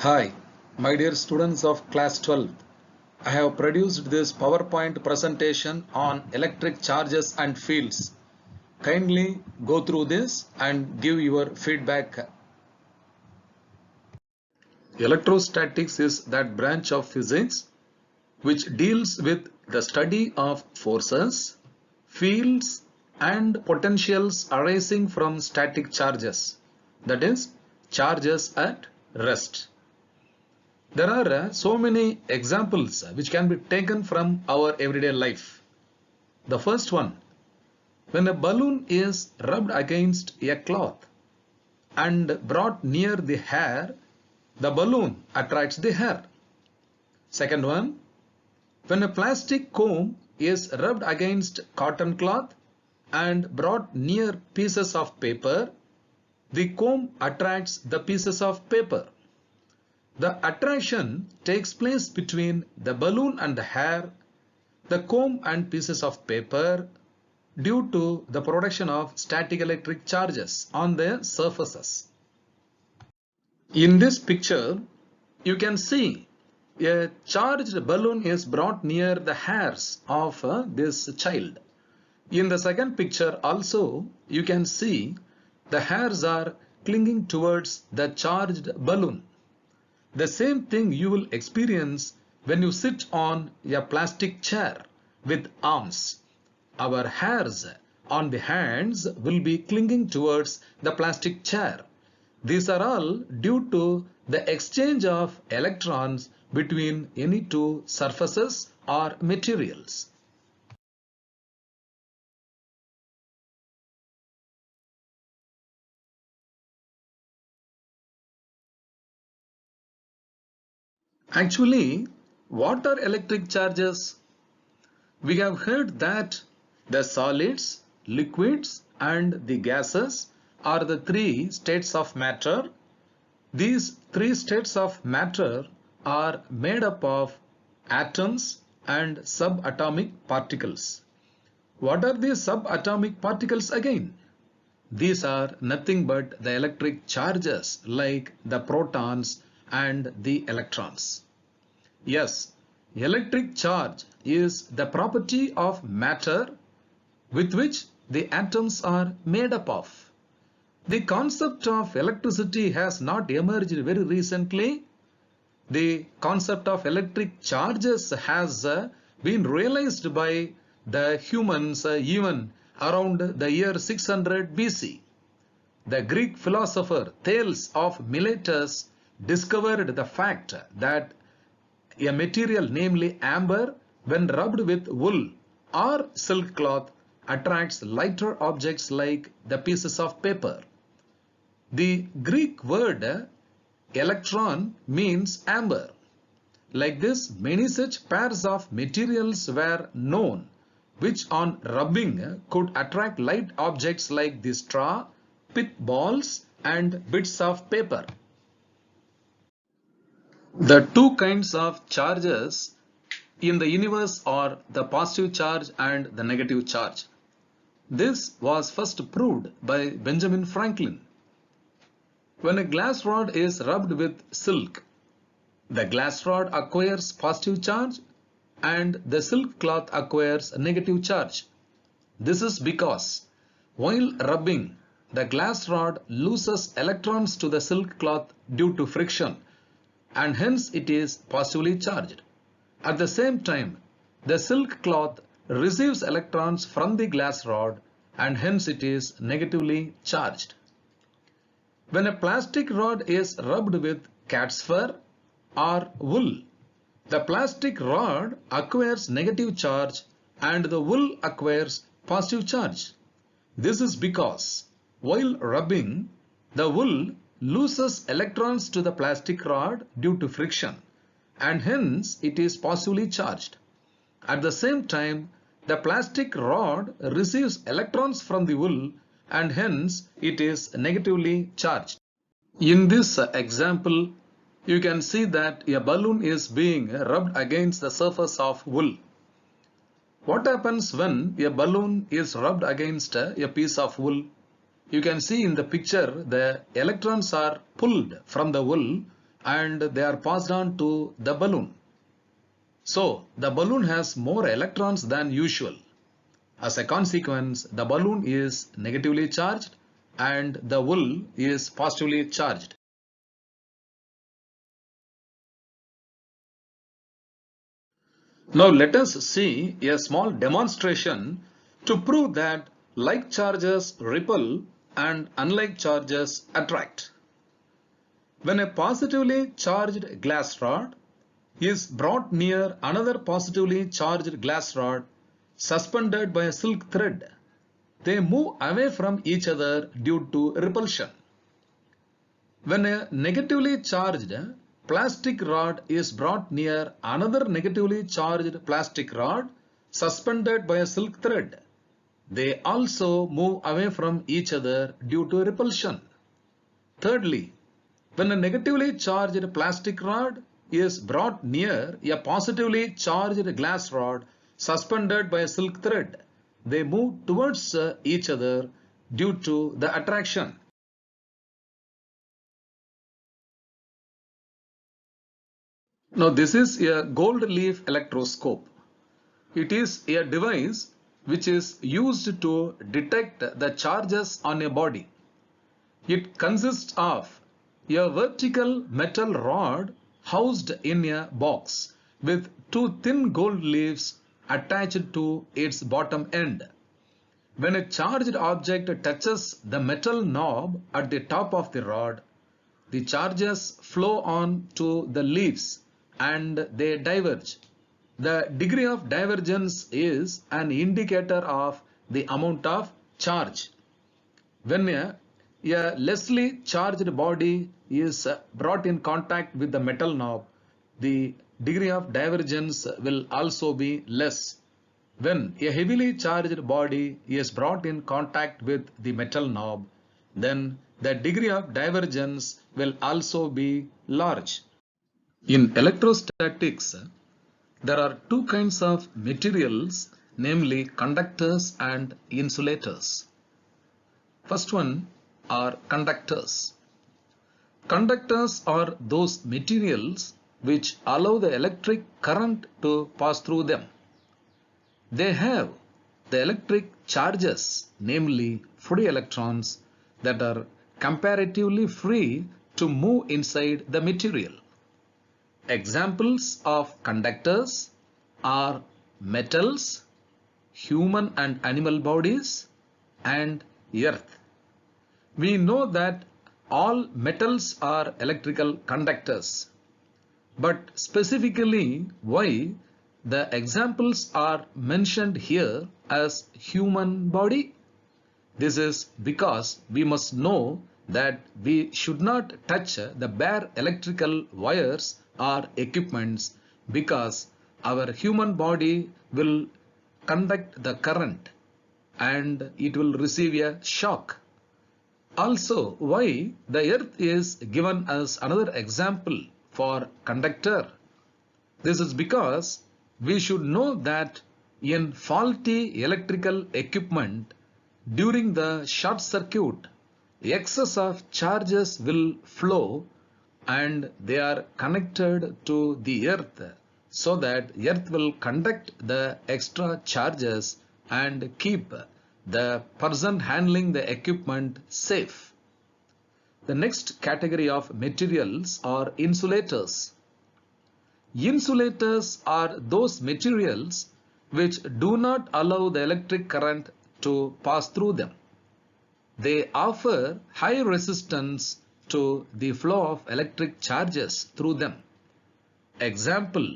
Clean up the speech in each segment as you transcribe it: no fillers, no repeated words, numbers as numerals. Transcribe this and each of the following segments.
Hi, my dear students of class 12. I have produced this PowerPoint presentation on electric charges and fields. Kindly go through this and give your feedback. Electrostatics is that branch of physics which deals with the study of forces, fields, and potentials arising from static charges, that is, charges at rest. There are so many examples which can be taken from our everyday life. The first one, when a balloon is rubbed against a cloth and brought near the hair, the balloon attracts the hair. Second one, when a plastic comb is rubbed against cotton cloth and brought near pieces of paper, the comb attracts the pieces of paper. The attraction takes place between the balloon and the hair, the comb and pieces of paper due to the production of static electric charges on their surfaces. In this picture, you can see a charged balloon is brought near the hairs of this child. In the second picture also, you can see the hairs are clinging towards the charged balloon. The same thing you will experience when you sit on a plastic chair with arms. Our hairs on the hands will be clinging towards the plastic chair. These are all due to the exchange of electrons between any two surfaces or materials. Actually, what are electric charges? We have heard that the solids, liquids, and the gases are the three states of matter. These three states of matter are made up of atoms and subatomic particles. What are these subatomic particles again? These are nothing but the electric charges like the protons and the electrons. Yes, electric charge is the property of matter with which the atoms are made up of. The concept of electricity has not emerged very recently. The concept of electric charges has been realized by the humans even around the year 600 BC. The Greek philosopher Thales of Miletus discovered the fact that a material, namely amber, when rubbed with wool or silk cloth, attracts lighter objects like the pieces of paper. The Greek word electron means amber. Like this, many such pairs of materials were known, which on rubbing could attract light objects like the straw, pith balls, and bits of paper. The two kinds of charges in the universe are the positive charge and the negative charge. This was first proved by Benjamin Franklin. When a glass rod is rubbed with silk, the glass rod acquires positive charge and the silk cloth acquires a negative charge. This is because while rubbing, the glass rod loses electrons to the silk cloth due to friction, and hence it is positively charged. At the same time, the silk cloth receives electrons from the glass rod and hence it is negatively charged. When a plastic rod is rubbed with cat's fur or wool, the plastic rod acquires negative charge and the wool acquires positive charge. This is because while rubbing, the wool loses electrons to the plastic rod due to friction and hence it is positively charged. At the same time, the plastic rod receives electrons from the wool and hence it is negatively charged. In this example, you can see that a balloon is being rubbed against the surface of wool. What happens when a balloon is rubbed against a piece of wool? You can see in the picture the electrons are pulled from the wool and they are passed on to the balloon. So the balloon has more electrons than usual. As a consequence, the balloon is negatively charged and the wool is positively charged. Now let us see a small demonstration to prove that like charges repel and unlike charges attract. When a positively charged glass rod is brought near another positively charged glass rod suspended by a silk thread, they move away from each other due to repulsion. When a negatively charged plastic rod is brought near another negatively charged plastic rod suspended by a silk thread, they also move away from each other due to repulsion. Thirdly, when a negatively charged plastic rod is brought near a positively charged glass rod suspended by a silk thread, they move towards each other due to the attraction. Now this is a gold leaf electroscope. It is a device which is used to detect the charges on a body. It consists of a vertical metal rod housed in a box with two thin gold leaves attached to its bottom end. When a charged object touches the metal knob at the top of the rod, the charges flow on to the leaves and they diverge. The degree of divergence is an indicator of the amount of charge. When a lessly charged body is brought in contact with the metal knob, the degree of divergence will also be less. When a heavily charged body is brought in contact with the metal knob, then the degree of divergence will also be large. In electrostatics, there are two kinds of materials, namely conductors and insulators. First one are conductors. Conductors are those materials which allow the electric current to pass through them. They have the electric charges, namely free electrons, that are comparatively free to move inside the material. Examples of conductors are metals, human and animal bodies, and earth. We know that all metals are electrical conductors, but specifically why the examples are mentioned here as human body? This is because we must know that we should not touch the bare electrical wires or equipments, because our human body will conduct the current and it will receive a shock. Also, why the earth is given as another example for conductor? This is because we should know that in faulty electrical equipment, during the short circuit, excess of charges will flow and they are connected to the earth, so that earth will conduct the extra charges and keep the person handling the equipment safe. The next category of materials are insulators. Insulators are those materials which do not allow the electric current to pass through them. They offer high resistance to the flow of electric charges through them. Example,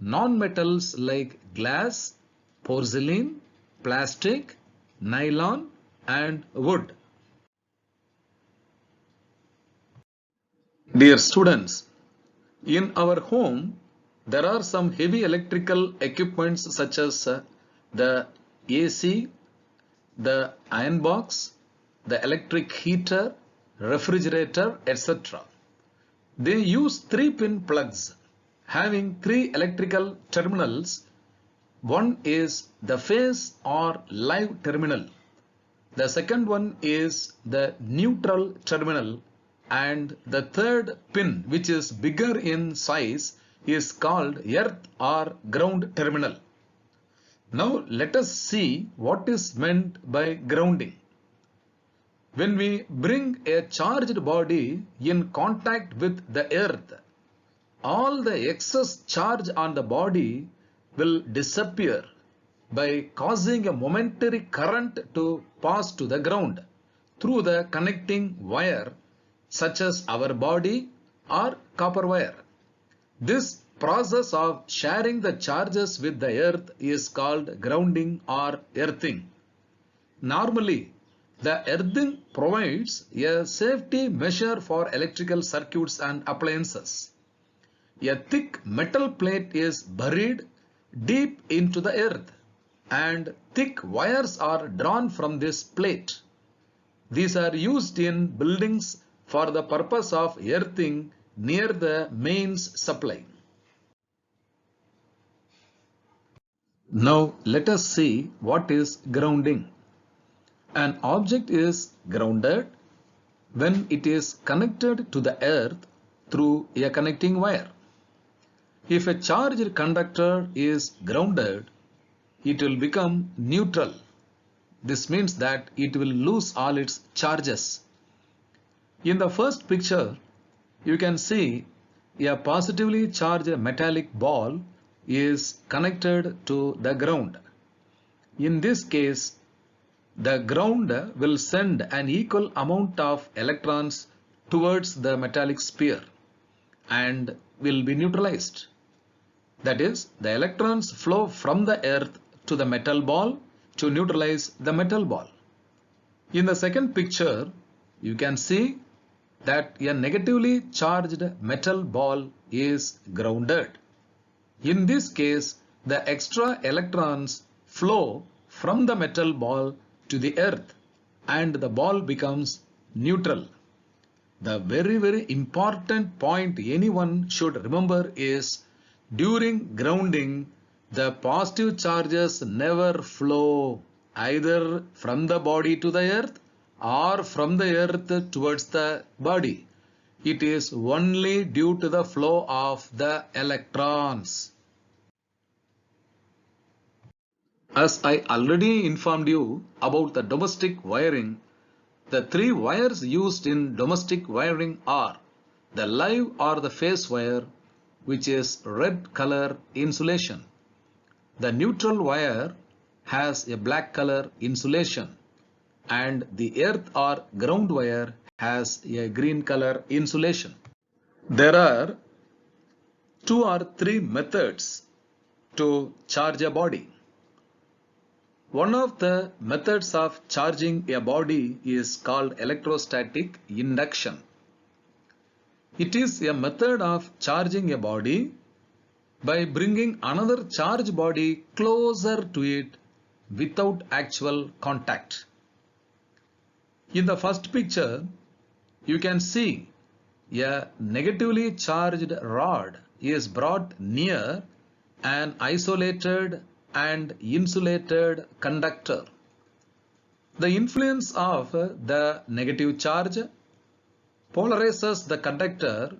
non-metals like glass, porcelain, plastic, nylon, and wood. Dear students, in our home, there are some heavy electrical equipments such as the AC, the iron box, the electric heater, refrigerator, etc. They use 3-pin plugs having 3 electrical terminals. One is the phase or live terminal. The second one is the neutral terminal, and the third pin, which is bigger in size, is called earth or ground terminal. Now let us see what is meant by grounding. When we bring a charged body in contact with the earth, all the excess charge on the body will disappear by causing a momentary current to pass to the ground through the connecting wire, such as our body or copper wire. This process of sharing the charges with the earth is called grounding or earthing. Normally, the earthing provides a safety measure for electrical circuits and appliances. A thick metal plate is buried deep into the earth, and thick wires are drawn from this plate. These are used in buildings for the purpose of earthing near the mains supply. Now let us see what is grounding. An object is grounded when it is connected to the earth through a connecting wire. If a charged conductor is grounded, it will become neutral. This means that it will lose all its charges. In the first picture, you can see a positively charged metallic ball is connected to the ground. In this case, the ground will send an equal amount of electrons towards the metallic sphere and will be neutralized. That is, the electrons flow from the earth to the metal ball to neutralize the metal ball. In the second picture, you can see that a negatively charged metal ball is grounded. In this case, the extra electrons flow from the metal ball to the earth and the ball becomes neutral. The very important point anyone should remember is during grounding, the positive charges never flow either from the body to the earth or from the earth towards the body. It is only due to the flow of the electrons. As I already informed you about the domestic wiring, the three wires used in domestic wiring are the live or the phase wire, which is red color insulation. The neutral wire has a black color insulation, and the earth or ground wire has a green color insulation. There are 2 or 3 methods to charge a body. One of the methods of charging a body is called electrostatic induction. It is a method of charging a body by bringing another charged body closer to it without actual contact. In the first picture, you can see a negatively charged rod is brought near an isolated and insulated conductor. The influence of the negative charge polarizes the conductor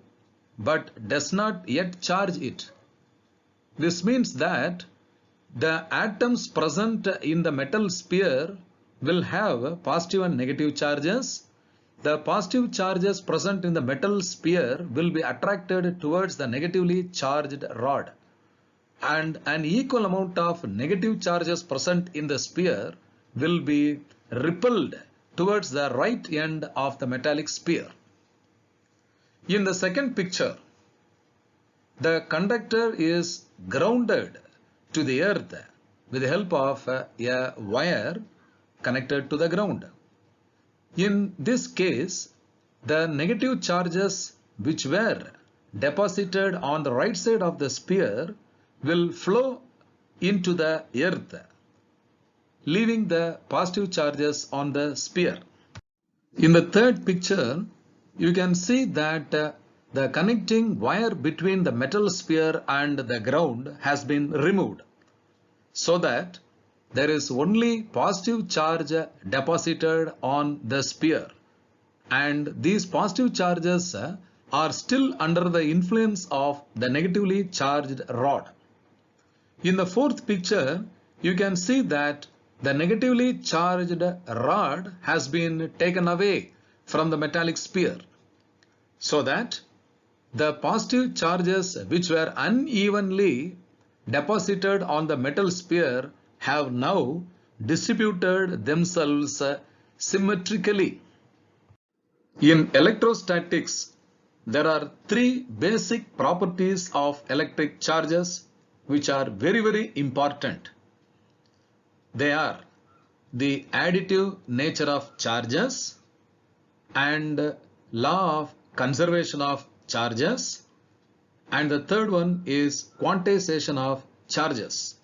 but does not yet charge it. This means that the atoms present in the metal sphere will have positive and negative charges. The positive charges present in the metal sphere will be attracted towards the negatively charged rod, and an equal amount of negative charges present in the sphere will be repelled towards the right end of the metallic sphere. In the second picture, the conductor is grounded to the earth with the help of a wire connected to the ground. In this case, the negative charges which were deposited on the right side of the sphere will flow into the earth, leaving the positive charges on the sphere. In the third picture, you can see that the connecting wire between the metal sphere and the ground has been removed, so that there is only positive charge deposited on the sphere and these positive charges are still under the influence of the negatively charged rod. In the fourth picture, you can see that the negatively charged rod has been taken away from the metallic sphere, so that the positive charges which were unevenly deposited on the metal sphere have now distributed themselves symmetrically. In electrostatics, there are three basic properties of electric charges which are very important. They are the additive nature of charges and law of conservation of charges, and the third one is quantization of charges.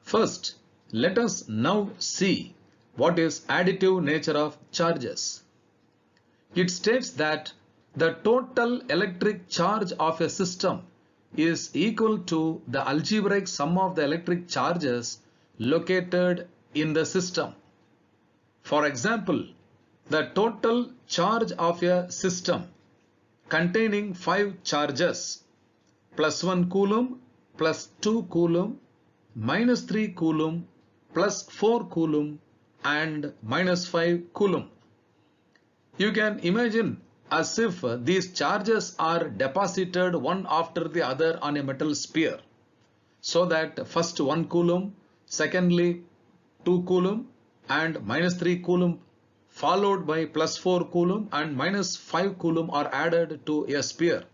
First, let us now see what is additive nature of charges. It states that the total electric charge of a system is equal to the algebraic sum of the electric charges located in the system. For example, the total charge of a system containing 5 charges, plus 1 coulomb, plus 2 coulomb, minus 3 coulomb, plus 4 coulomb, and minus 5 coulomb. You can imagine as if these charges are deposited one after the other on a metal sphere, so that first 1 coulomb, secondly 2 coulomb, and minus 3 coulomb, followed by plus 4 coulomb and minus 5 coulomb are added to a sphere.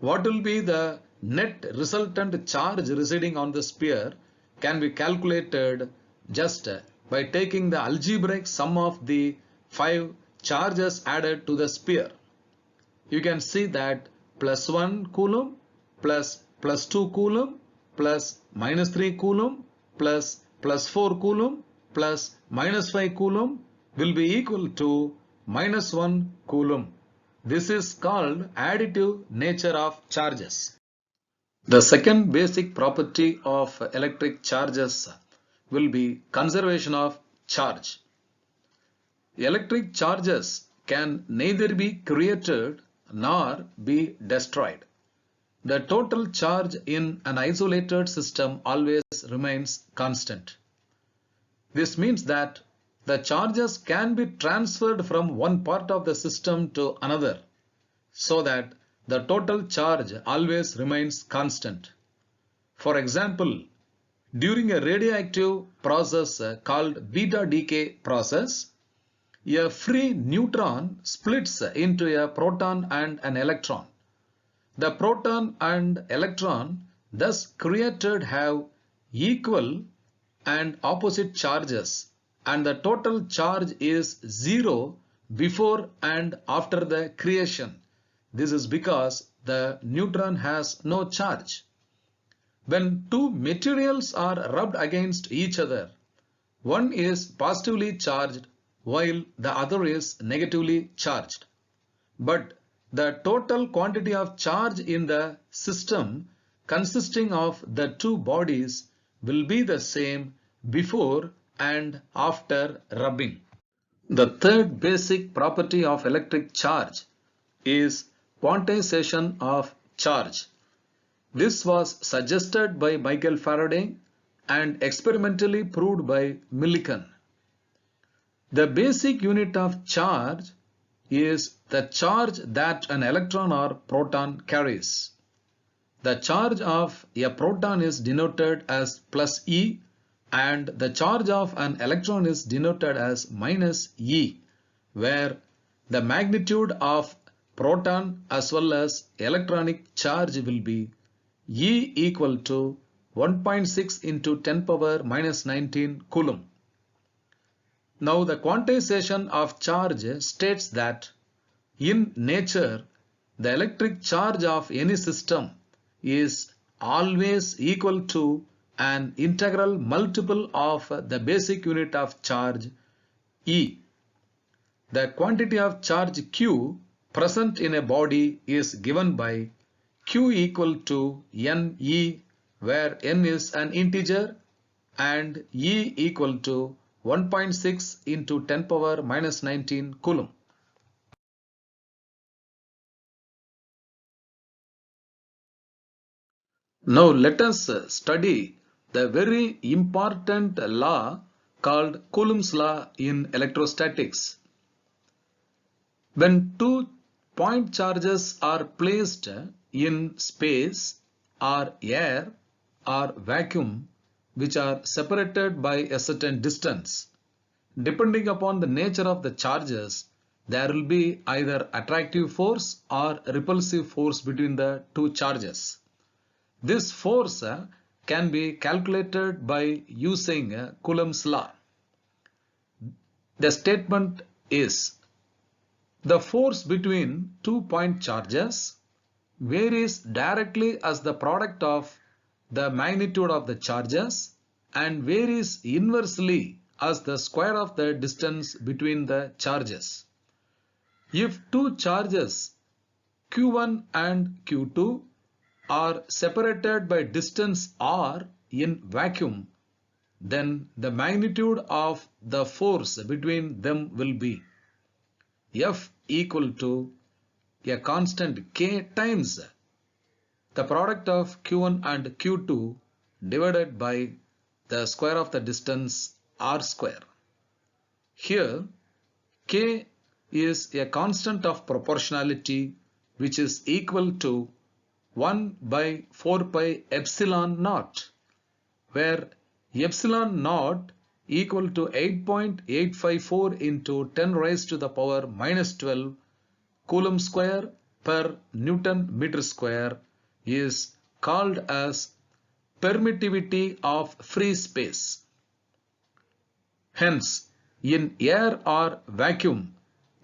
What will be the net resultant charge residing on the sphere can be calculated just by taking the algebraic sum of the 5 charges added to the sphere. You can see that plus 1 coulomb plus 2 coulomb plus minus 3 coulomb plus 4 coulomb plus minus 5 coulomb will be equal to minus 1 coulomb. This is called additive nature of charges. The second basic property of electric charges will be conservation of charge. Electric charges can neither be created nor be destroyed. The total charge in an isolated system always remains constant. This means that the charges can be transferred from one part of the system to another, so that the total charge always remains constant. For example, during a radioactive process called beta decay process, a free neutron splits into a proton and an electron. The proton and electron thus created have equal and opposite charges, and the total charge is 0 before and after the creation. This is because the neutron has no charge. When two materials are rubbed against each other, one is positively charged while the other is negatively charged. But the total quantity of charge in the system consisting of the two bodies will be the same before and after rubbing. The third basic property of electric charge is quantization of charge. This was suggested by Michael Faraday and experimentally proved by Millikan. The basic unit of charge is the charge that an electron or proton carries. The charge of a proton is denoted as plus E, and the charge of an electron is denoted as minus E, where the magnitude of proton as well as electronic charge will be E equal to 1.6 into 10 power minus 19 coulomb. Now the quantization of charge states that in nature the electric charge of any system is always equal to an integral multiple of the basic unit of charge E. The quantity of charge Q present in a body is given by Q equal to NE, where N is an integer and E equal to 1.6 into 10 power minus 19 coulomb. Now let us study the very important law called Coulomb's law in electrostatics. When two point charges are placed in space or air or vacuum which are separated by a certain distance, depending upon the nature of the charges, there will be either attractive force or repulsive force between the two charges. This force can be calculated by using Coulomb's law. The statement is, the force between 2 point charges varies directly as the product of the magnitude of the charges and varies inversely as the square of the distance between the charges. If two charges Q1 and Q2 are separated by distance r in vacuum, then the magnitude of the force between them will be F equal to a constant K times the product of Q1 and Q2 divided by the square of the distance r square. Here K is a constant of proportionality which is equal to 1 by 4 pi epsilon naught, where epsilon naught equal to 8.854 into 10 raised to the power minus 12 Coulomb square per Newton meter square is called as permittivity of free space. Hence, in air or vacuum,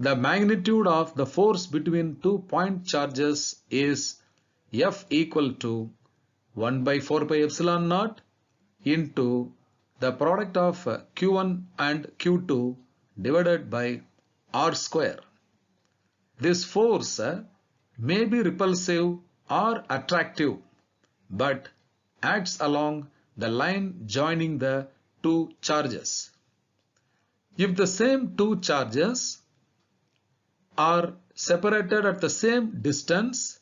the magnitude of the force between 2 point charges is F equal to 1 by 4 pi epsilon naught into the product of Q1 and Q2 divided by R square. This force may be repulsive or attractive, but acts along the line joining the two charges. If the same two charges are separated at the same distance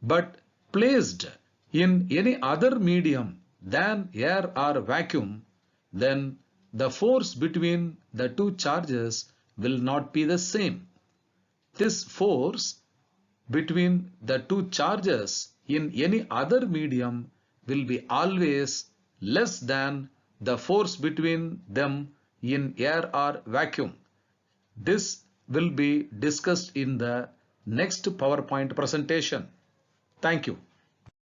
but placed in any other medium than air or vacuum, then the force between the two charges will not be the same. This force between the two charges in any other medium will be always less than the force between them in air or vacuum. This will be discussed in the next PowerPoint presentation. Thank you.